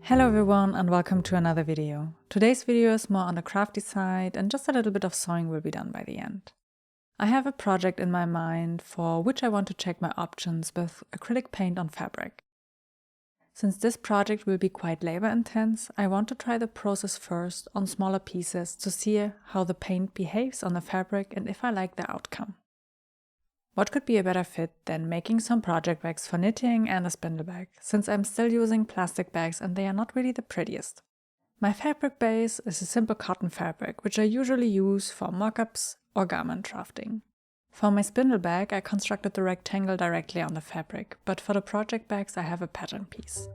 Hello everyone and welcome to another video. Today's video is more on the crafty side and just a little bit of sewing will be done by the end. I have a project in my mind for which I want to check my options with acrylic paint on fabric. Since this project will be quite labor intense, I want to try the process first on smaller pieces to see how the paint behaves on the fabric and if I like the outcome. What could be a better fit than making some project bags for knitting and a spindle bag, since I'm still using plastic bags and they are not really the prettiest. My fabric base is a simple cotton fabric, which I usually use for mock-ups or garment drafting. For my spindle bag, I constructed the rectangle directly on the fabric, but for the project bags I have a pattern piece.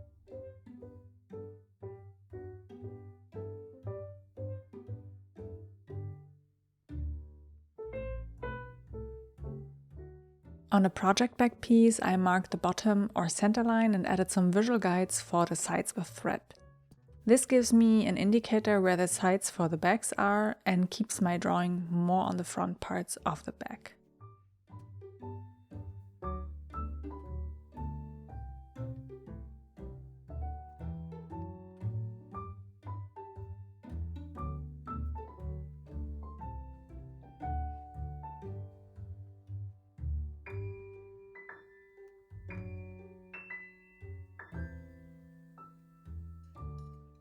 On the project bag piece, I marked the bottom or center line and added some visual guides for the sides with thread. This gives me an indicator where the sides for the bags are and keeps my drawing more on the front parts of the bag.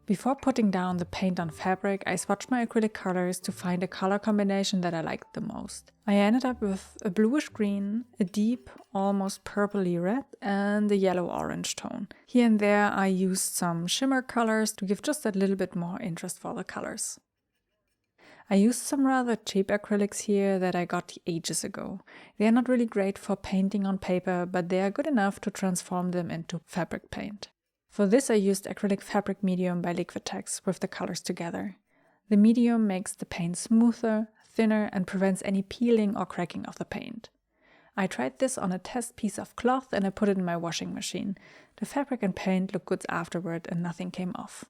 Before putting down the paint on fabric, I swatched my acrylic colors to find a color combination that I liked the most. I ended up with a bluish green, a deep, almost purpley red, and a yellow-orange tone. Here and there I used some shimmer colors to give just a little bit more interest for the colors. I used some rather cheap acrylics here that I got ages ago. They are not really great for painting on paper, but they are good enough to transform them into fabric paint. For this I used acrylic fabric medium by Liquitex with the colors together. The medium makes the paint smoother, thinner and prevents any peeling or cracking of the paint. I tried this on a test piece of cloth and I put it in my washing machine. The fabric and paint looked good afterward and nothing came off.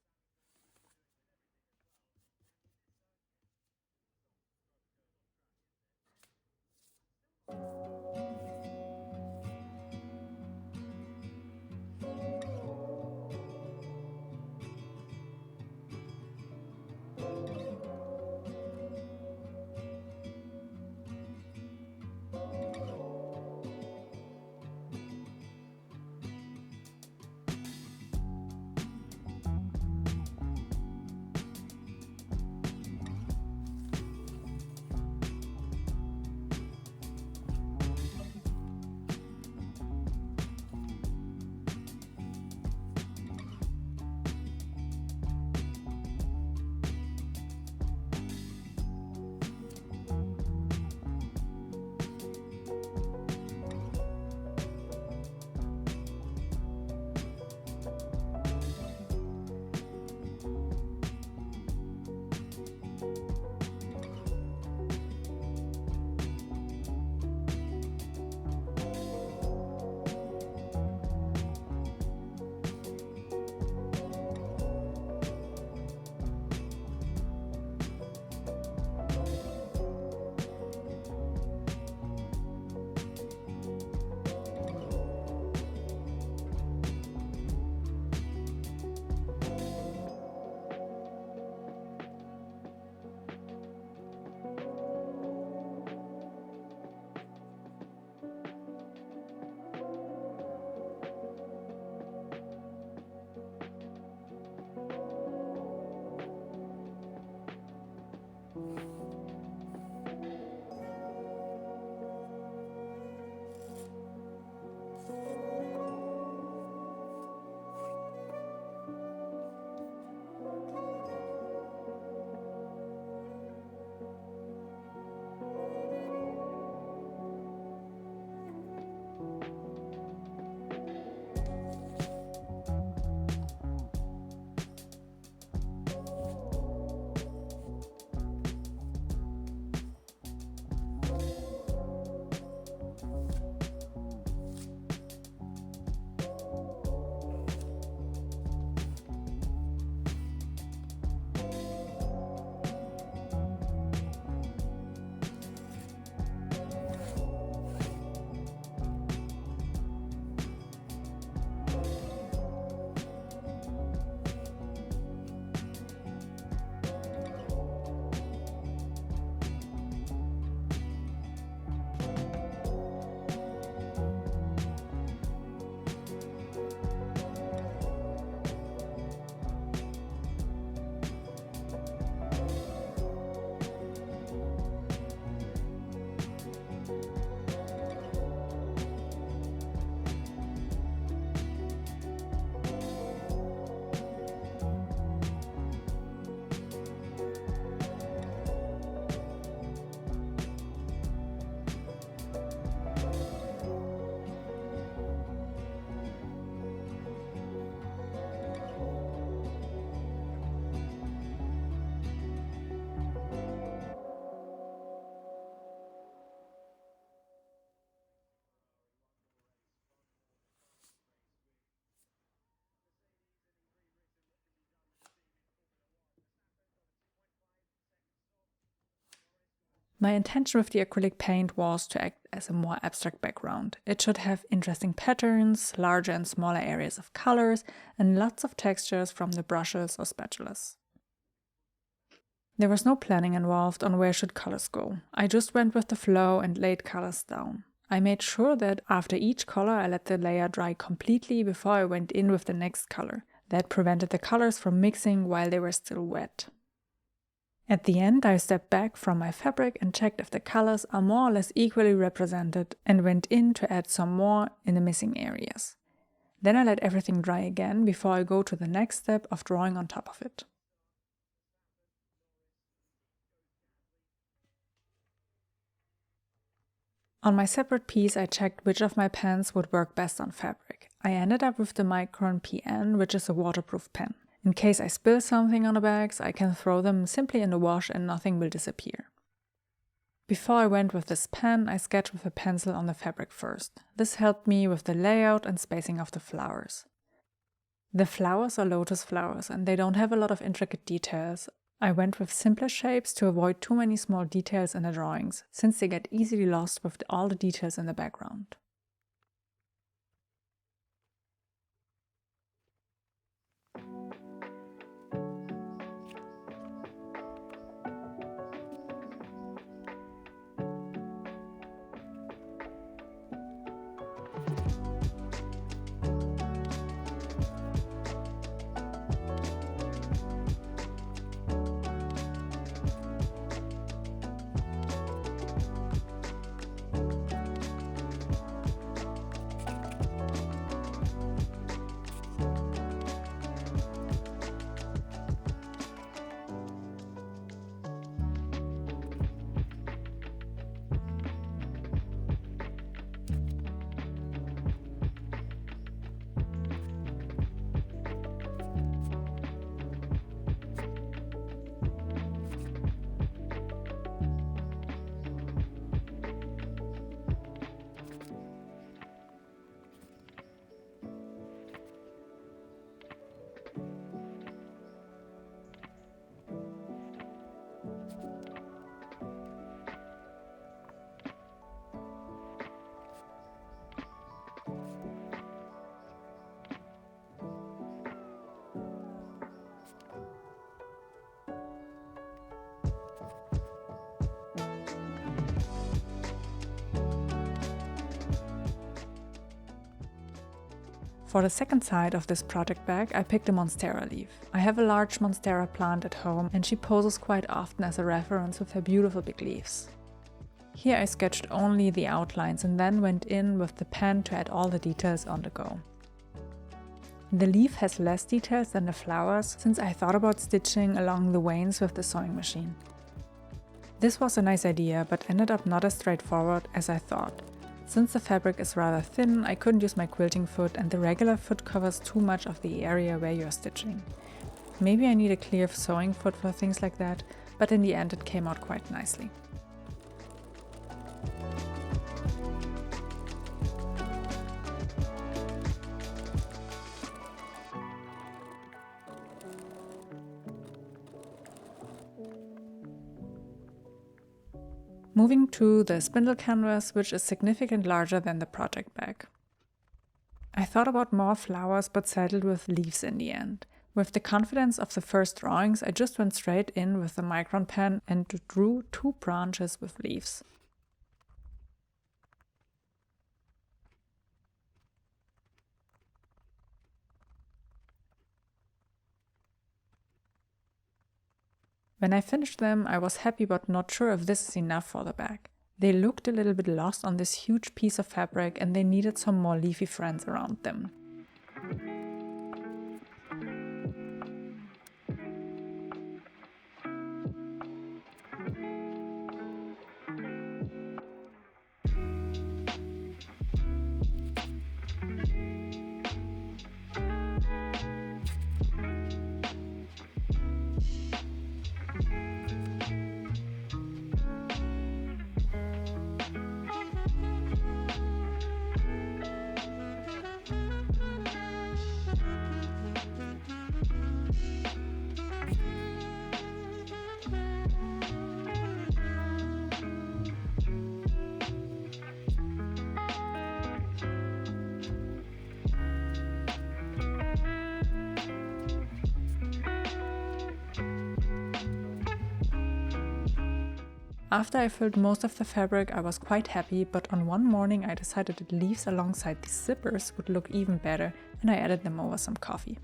My intention with the acrylic paint was to act as a more abstract background. It should have interesting patterns, larger and smaller areas of colors, and lots of textures from the brushes or spatulas. There was no planning involved on where should colors go. I just went with the flow and laid colors down. I made sure that after each color I let the layer dry completely before I went in with the next color. That prevented the colors from mixing while they were still wet. At the end, I stepped back from my fabric and checked if the colors are more or less equally represented and went in to add some more in the missing areas. Then I let everything dry again before I go to the next step of drawing on top of it. On my separate piece, I checked which of my pens would work best on fabric. I ended up with the Micron PN, which is a waterproof pen. In case I spill something on the bags, I can throw them simply in the wash and nothing will disappear. Before I went with this pen, I sketched with a pencil on the fabric first. This helped me with the layout and spacing of the flowers. The flowers are lotus flowers and they don't have a lot of intricate details. I went with simpler shapes to avoid too many small details in the drawings, since they get easily lost with all the details in the background. For the second side of this project bag, I picked a monstera leaf. I have a large monstera plant at home and she poses quite often as a reference with her beautiful big leaves. Here I sketched only the outlines and then went in with the pen to add all the details on the go. The leaf has less details than the flowers since I thought about stitching along the veins with the sewing machine. This was a nice idea but ended up not as straightforward as I thought. Since the fabric is rather thin, I couldn't use my quilting foot and the regular foot covers too much of the area where you're stitching. Maybe I need a clear sewing foot for things like that, but in the end it came out quite nicely. Moving to the spindle canvas, which is significantly larger than the project bag. I thought about more flowers but settled with leaves in the end. With the confidence of the first drawings, I just went straight in with the Micron pen and drew 2 branches with leaves. When I finished them, I was happy but not sure if this is enough for the bag. They looked a little bit lost on this huge piece of fabric and they needed some more leafy friends around them. After I filled most of the fabric, I was quite happy, but on one morning I decided that leaves alongside these zippers would look even better, and I added them over some coffee.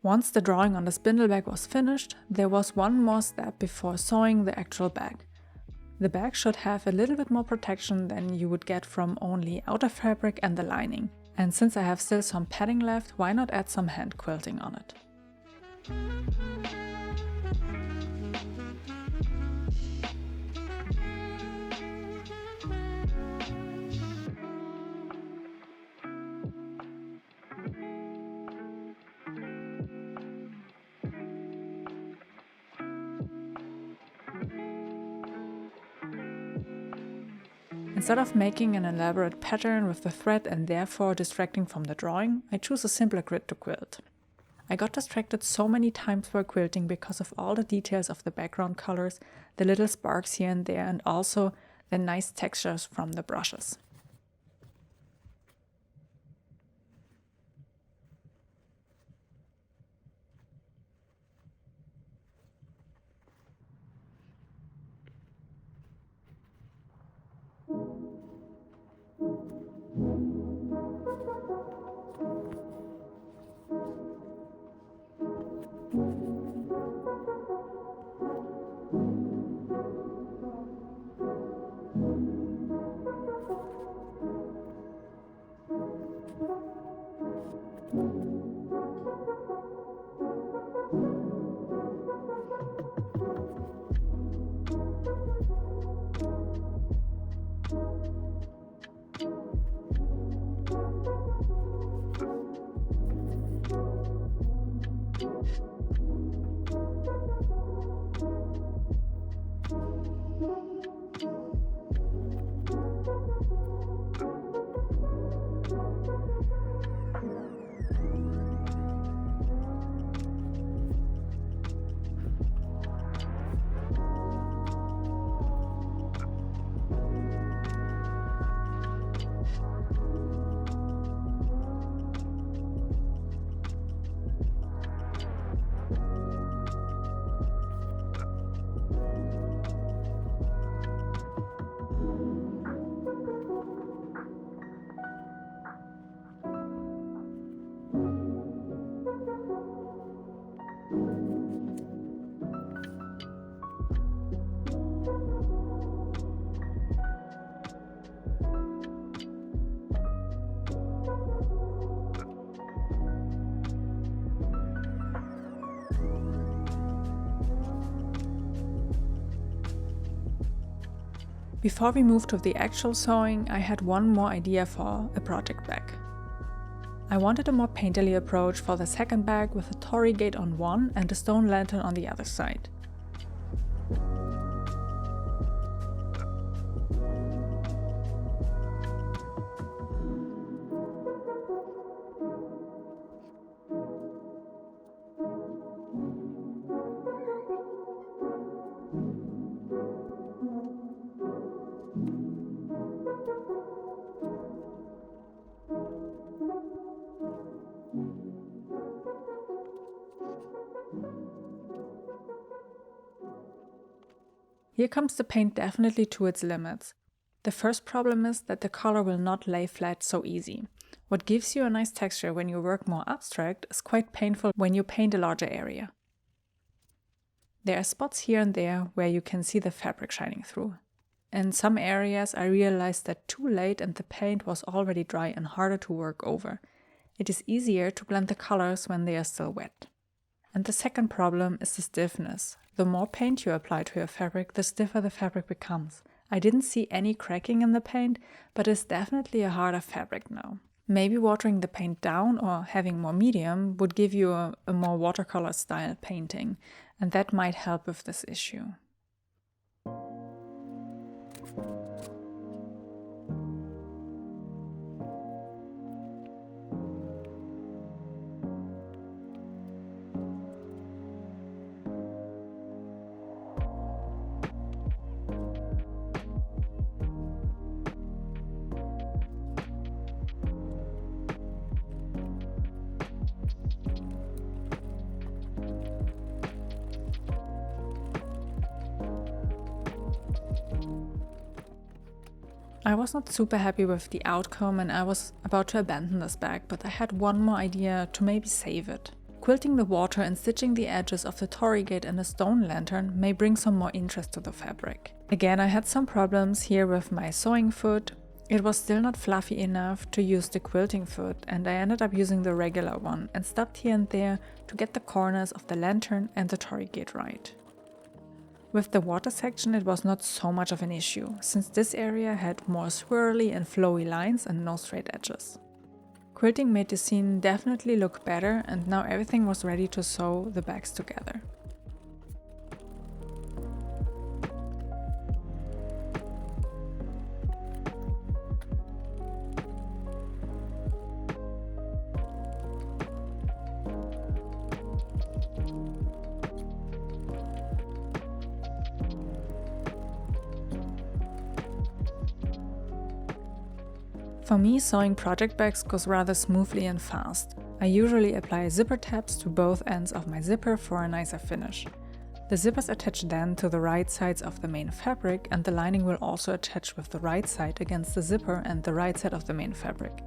Once the drawing on the spindle bag was finished, there was one more step before sewing the actual bag. The bag should have a little bit more protection than you would get from only outer fabric and the lining. And since I have still some padding left, why not add some hand quilting on it? Instead of making an elaborate pattern with the thread and therefore distracting from the drawing, I choose a simpler grid to quilt. I got distracted so many times while quilting because of all the details of the background colors, the little sparks here and there, and also the nice textures from the brushes. Before we moved to the actual sewing, I had one more idea for a project bag. I wanted a more painterly approach for the second bag with a torii gate on one and a stone lantern on the other side. Here comes the paint definitely to its limits. The first problem is that the color will not lay flat so easy. What gives you a nice texture when you work more abstract is quite painful when you paint a larger area. There are spots here and there where you can see the fabric shining through. In some areas I realized that too late and the paint was already dry and harder to work over. It is easier to blend the colors when they are still wet. And the second problem is the stiffness. The more paint you apply to your fabric, the stiffer the fabric becomes. I didn't see any cracking in the paint, but it's definitely a harder fabric now. Maybe watering the paint down or having more medium would give you a more watercolor style painting, and that might help with this issue. I was not super happy with the outcome and I was about to abandon this bag, but I had one more idea to maybe save it. Quilting the water and stitching the edges of the torii gate and a stone lantern may bring some more interest to the fabric. Again, I had some problems here with my sewing foot. It was still not fluffy enough to use the quilting foot, and I ended up using the regular one and stopped here and there to get the corners of the lantern and the torii gate right. With the water section it was not so much of an issue, since this area had more swirly and flowy lines and no straight edges. Quilting made the scene definitely look better, and now everything was ready to sew the bags together. For me, sewing project bags goes rather smoothly and fast. I usually apply zipper tabs to both ends of my zipper for a nicer finish. The zippers attach then to the right sides of the main fabric, and the lining will also attach with the right side against the zipper and the right side of the main fabric.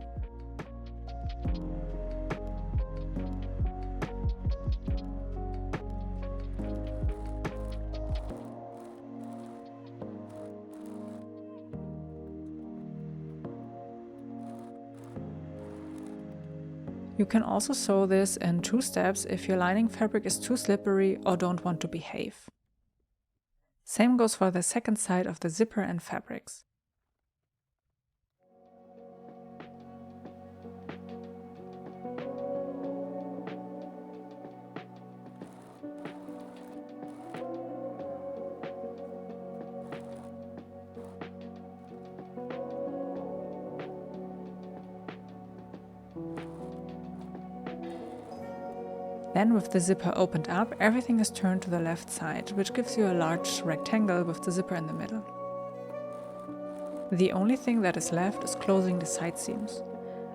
You can also sew this in 2 steps if your lining fabric is too slippery or don't want to behave. Same goes for the second side of the zipper and fabrics. Then, with the zipper opened up, everything is turned to the left side, which gives you a large rectangle with the zipper in the middle. The only thing that is left is closing the side seams.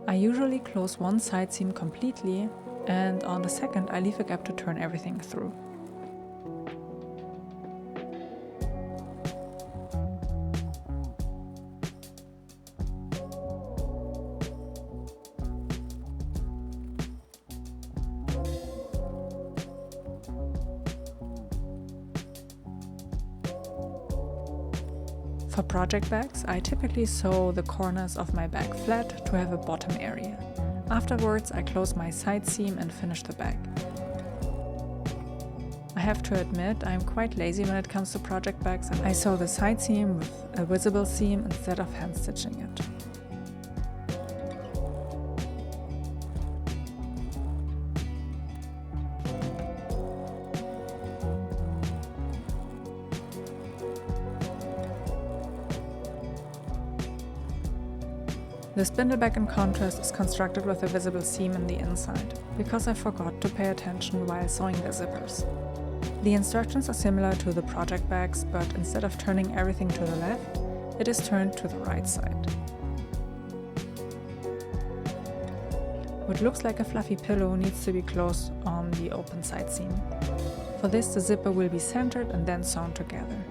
I usually close one side seam completely, and on the second I leave a gap to turn everything through. For project bags, I typically sew the corners of my bag flat to have a bottom area. Afterwards, I close my side seam and finish the bag. I have to admit, I am quite lazy when it comes to project bags, and I sew the side seam with a visible seam instead of hand stitching it. The spindle bag in contrast is constructed with a visible seam in the inside, because I forgot to pay attention while sewing the zippers. The instructions are similar to the project bags, but instead of turning everything to the left, it is turned to the right side. What looks like a fluffy pillow needs to be closed on the open side seam. For this, the zipper will be centered and then sewn together.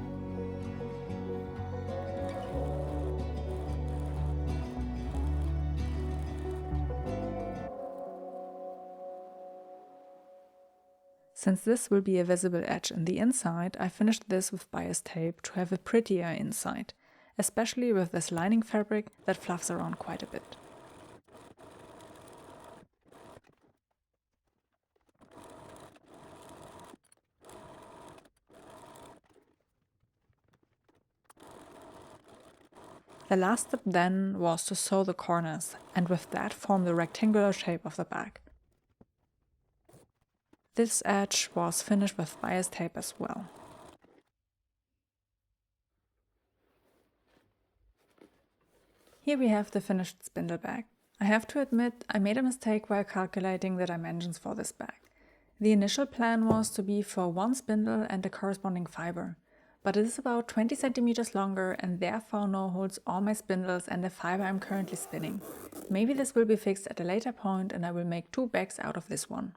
Since this will be a visible edge in the inside, I finished this with bias tape to have a prettier inside, especially with this lining fabric that fluffs around quite a bit. The last step then was to sew the corners, and with that form the rectangular shape of the bag. This edge was finished with bias tape as well. Here we have the finished spindle bag. I have to admit, I made a mistake while calculating the dimensions for this bag. The initial plan was to be for 1 spindle and a corresponding fiber, but it is about 20 centimeters longer and therefore now holds all my spindles and the fiber I'm currently spinning. Maybe this will be fixed at a later point and I will make 2 bags out of this one.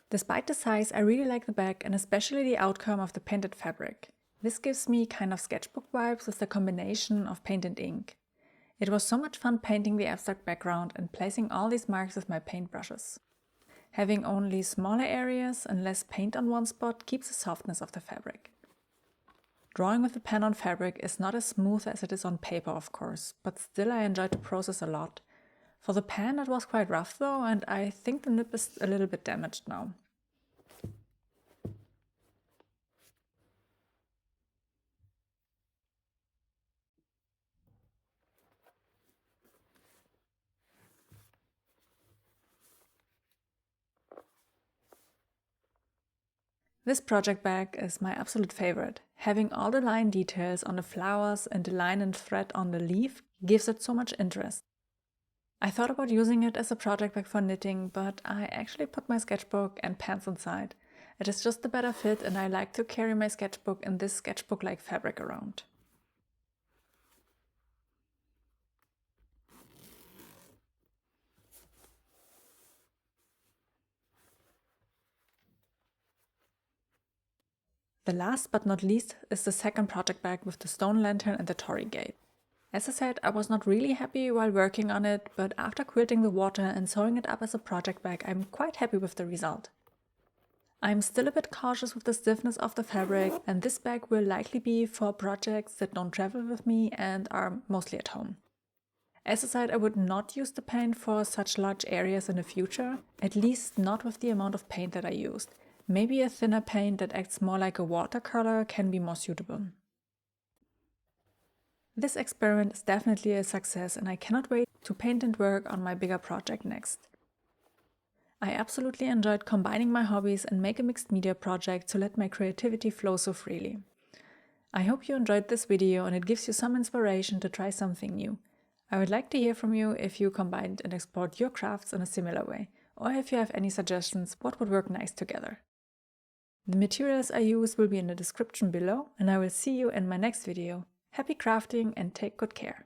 Despite the size, I really like the bag and especially the outcome of the painted fabric. This gives me kind of sketchbook vibes with the combination of paint and ink. It was so much fun painting the abstract background and placing all these marks with my paintbrushes. Having only smaller areas and less paint on one spot keeps the softness of the fabric. Drawing with the pen on fabric is not as smooth as it is on paper, of course, but still I enjoyed the process a lot. For the pen it was quite rough though, and I think the nib is a little bit damaged now. This project bag is my absolute favorite. Having all the line details on the flowers and the line and thread on the leaf gives it so much interest. I thought about using it as a project bag for knitting, but I actually put my sketchbook and pens inside. It is just a better fit and I like to carry my sketchbook in this sketchbook-like fabric around. The last but not least is the second project bag with the stone lantern and the torii gate. As I said, I was not really happy while working on it, but after quilting the water and sewing it up as a project bag, I'm quite happy with the result. I'm still a bit cautious with the stiffness of the fabric, and this bag will likely be for projects that don't travel with me and are mostly at home. As I said, I would not use the paint for such large areas in the future, at least not with the amount of paint that I used. Maybe a thinner paint that acts more like a watercolor can be more suitable. This experiment is definitely a success and I cannot wait to paint and work on my bigger project next. I absolutely enjoyed combining my hobbies and make a mixed media project to let my creativity flow so freely. I hope you enjoyed this video and it gives you some inspiration to try something new. I would like to hear from you if you combined and explored your crafts in a similar way, or if you have any suggestions what would work nice together. The materials I use will be in the description below, and I will see you in my next video. Happy crafting and take good care!